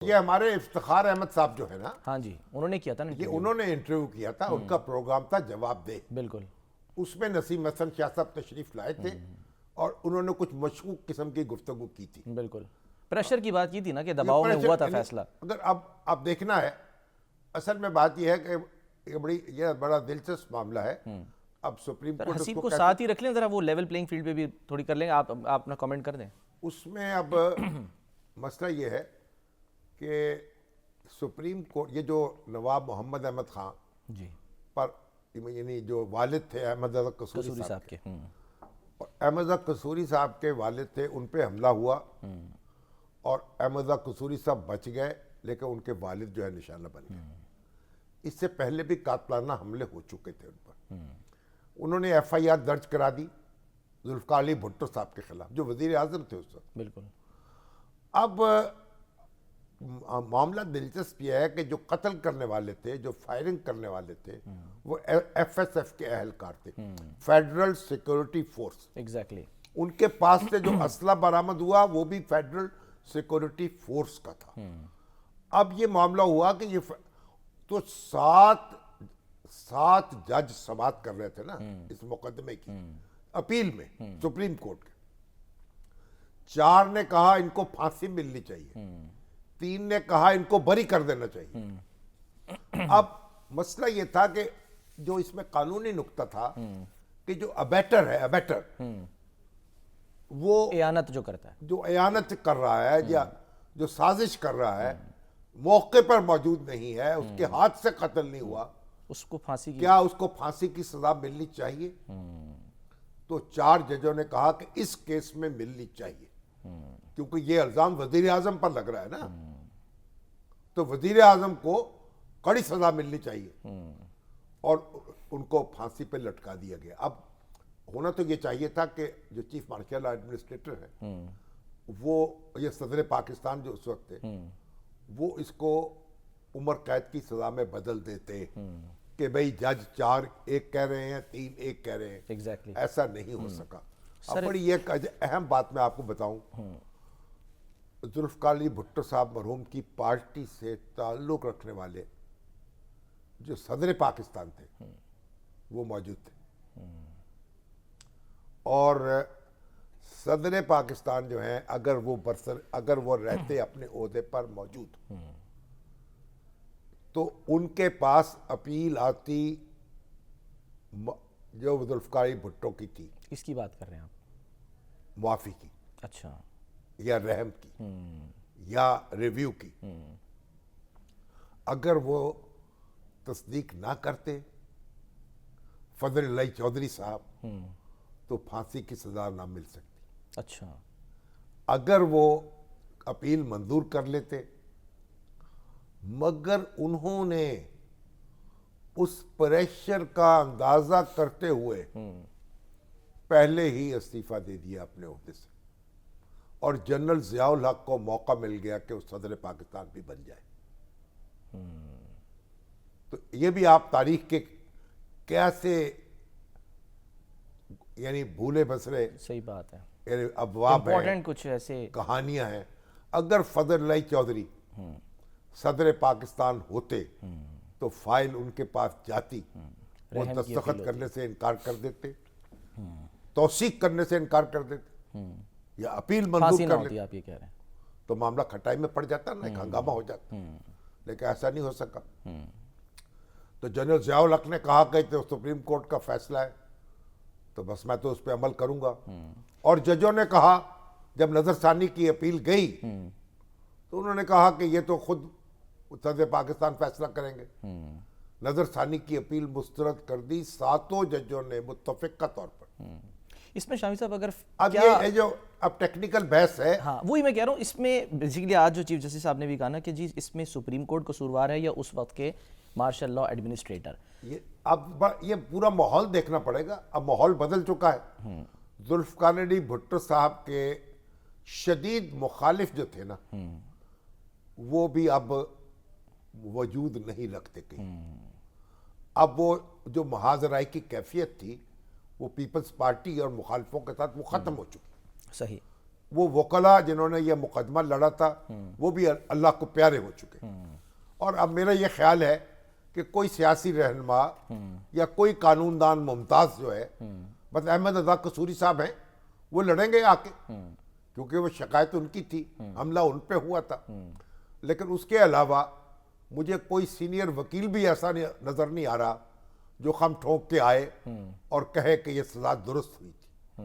یہ ہمارے افتخار احمد صاحب جو ہے نا، ہاں جی، انہوں نے کیا تھا نا یہ انٹرویو۔ انہوں نے انٹرویو کیا تھا، ان کا پروگرام تھا جواب دہ۔ بالکل اس میں نسیم حسن شاہ صاحب تشریف لائے تھے اور انہوں نے کچھ مشکوک قسم کی گفتگو کی تھی۔ بالکل، پریشر کی بات کی تھی نا کہ یہ دباؤ میں پریشر ہوا تھا یعنی فیصلہ۔ اگر اب دیکھنا ہے، اصل میں بات یہ ہے کہ یہ بڑا دلچسپ معاملہ ہے۔ اب سپریم سر کورٹ اس حسیب کو کو کیسے، ساتھ ہی رکھ لیں ذرا، وہ لیول پلینگ فیلڈ پہ بھی تھوڑی کر لیں، آپ اپنا کامنٹ کر دیں۔ اس میں اب مسئلہ یہ ہے کہ سپریم کورٹ، یہ جو نواب محمد احمد خان جی، پر، یعنی جو والد تھے احمد رضا قصوری قصوری صاحب صاحب کے، اور احمد رضا قصوری صاحب کے والد تھے، ان پہ حملہ ہوا اور احمد رضا قصوری صاحب بچ گئے، لیکن ان کے والد جو ہے نشانہ بن گئے۔ اس سے پہلے بھی قاتلانہ حملے ہو چکے تھے ان پر۔ انہوں نے ایف آئی آر درج کرا دی ذوالفقار علی بھٹو صاحب کے خلاف، جو وزیر اعظم تھے اس وقت۔ بالکل اب معاملہ دلچسپ یہ ہے کہ جو قتل کرنے والے تھے، جو فائرنگ کرنے والے تھے، وہ ایف ایس ایف کے اہلکار تھے، فیڈرل سیکورٹی فورس۔ ایگزیکٹلی، ان کے پاس سے جو اسلحہ برآمد ہوا وہ بھی فیڈرل سیکورٹی فورس کا تھا۔ اب یہ معاملہ ہوا کہ یہ تو سات جج سماعت کر رہے تھے نا اس مقدمے کی، اپیل میں سپریم کورٹ کے۔ 4 نے کہا ان کو پھانسی ملنی چاہیے، 3 نے کہا ان کو بری کر دینا چاہیے۔ اب مسئلہ یہ تھا کہ جو اس میں قانونی نقطہ تھا کہ جو ابیٹر ہے، وہ اعانت جو کرتا ہے، جو اعانت کر رہا ہے یا جو سازش کر رہا ہے، موقع پر موجود نہیں ہے، اس کے ہاتھ سے قتل نہیں ہوا، اس کو پھانسی کی، کیا اس کو پھانسی کی سزا ملنی چاہیے؟ تو 4 ججوں نے کہا کہ اس کیس میں ملنی چاہیے، کیونکہ یہ الزام وزیر اعظم پر لگ رہا ہے نا، تو وزیر اعظم کو کڑی سزا ملنی چاہیے، اور ان کو پھانسی پہ لٹکا دیا گیا۔ اب ہونا تو یہ چاہیے تھا کہ جو چیف مارشل ایڈمنسٹریٹر ہے، وہ یہ صدر پاکستان جو اس وقت تھے، وہ اس کو عمر قید کی سزا میں بدل دیتے کہ بھئی جج 4 ایک کہہ رہے ہیں، 3 ایک کہہ رہے ہیں۔ ایگزیکٹلی، ایسا نہیں ہو سکا۔ اب بڑی ایک اہم بات میں آپ کو بتاؤں، ذوالفقار علی بھٹو صاحب مرحوم کی پارٹی سے تعلق رکھنے والے جو صدر پاکستان تھے وہ موجود تھے، اور صدر پاکستان جو ہیں اگر وہ رہتے اپنے عہدے پر موجود تو ان کے پاس اپیل آتی جو ذوالفقار علی بھٹو کی تھی، اس کی بات کر رہے ہیں آپ؟ معافی کی اچھا، یا رحم کی یا ریویو کی، اگر وہ تصدیق نہ کرتے فضل اللہ چودھری صاحب تو پھانسی کی سزا نہ مل سکتی۔ اچھا، اگر وہ اپیل منظور کر لیتے، مگر انہوں نے اس پریشر کا اندازہ کرتے ہوئے پہلے ہی استعفیٰ دے دیا اپنے عہدے سے، اور جنرل ضیاء الحق کو موقع مل گیا کہ وہ صدر پاکستان بھی بن جائے۔ تو یہ بھی آپ تاریخ کے کیسے یعنی بھولے بسرے صحیح بات ہے، یعنی ابواب ہیں، امپورٹنٹ کچھ ایسے کہانیاں ہیں۔ اگر فضل اللہ چودھری صدر پاکستان ہوتے تو فائل ان کے پاس جاتی، وہ دستخط کرنے سے انکار کر دیتے، توثیق کرنے سے انکار کر دیتے، یا اپیل پھانسی منظور نہ کر ہوتی، لیتے، آپ یہ کہہ رہے ہیں؟ تو معاملہ کھٹائی میں پڑ جاتا نا، ایک ہنگامہ ہو جاتا۔ لیکن ایسا نہیں ہو سکا۔ تو جنرل ضیاء الحق نے کہا کہ تو سپریم کورٹ کا فیصلہ ہے تو بس میں تو اس پہ عمل کروں گا، اور ججوں نے کہا، جب نظر ثانی کی اپیل گئی تو انہوں نے کہا کہ یہ تو خود صدر پاکستان فیصلہ کریں گے۔ نظر ثانی کی اپیل مسترد کر دی 7 ججوں نے متفقہ طور پر۔ اس میں شامی صاحب اگر اب یہ جو اب ٹیکنیکل بحث ہے، ہاں وہی میں کہہ رہا ہوں، اس میں بیسیکلی آج جو چیف جسٹس صاحب نے بھی کہا نا کہ جی اس میں سپریم کورٹ قصوروار ہے یا اس وقت کے مارشل لا ایڈمنسٹریٹر؟ اب یہ پورا ماحول دیکھنا پڑے گا۔ اب ماحول بدل چکا ہے۔ ذوالفقار علی بھٹو صاحب کے شدید مخالف جو تھے نا، وہ بھی اب وجود نہیں رکھتے کہیں۔ اب وہ جو محاذ رائے کی کیفیت تھی وہ پیپلز پارٹی اور مخالفوں کے ساتھ وہ ختم ہو چکی۔ صحیح، وہ وکلا جنہوں نے یہ مقدمہ لڑا تھا وہ بھی اللہ کو پیارے ہو چکے. اور اب میرا یہ خیال ہے کہ کوئی سیاسی رہنما یا کوئی قانون دان ممتاز جو ہے، بس احمد رضا قصوری صاحب ہیں، وہ لڑیں گے آ کے، کیونکہ وہ شکایت ان کی تھی، حملہ ان پہ ہوا تھا. لیکن اس کے علاوہ مجھے کوئی سینئر وکیل بھی ایسا نظر نہیں آ رہا جو خم ٹھونک کے آئے اور کہے کہ یہ سزا درست ہوئی تھی.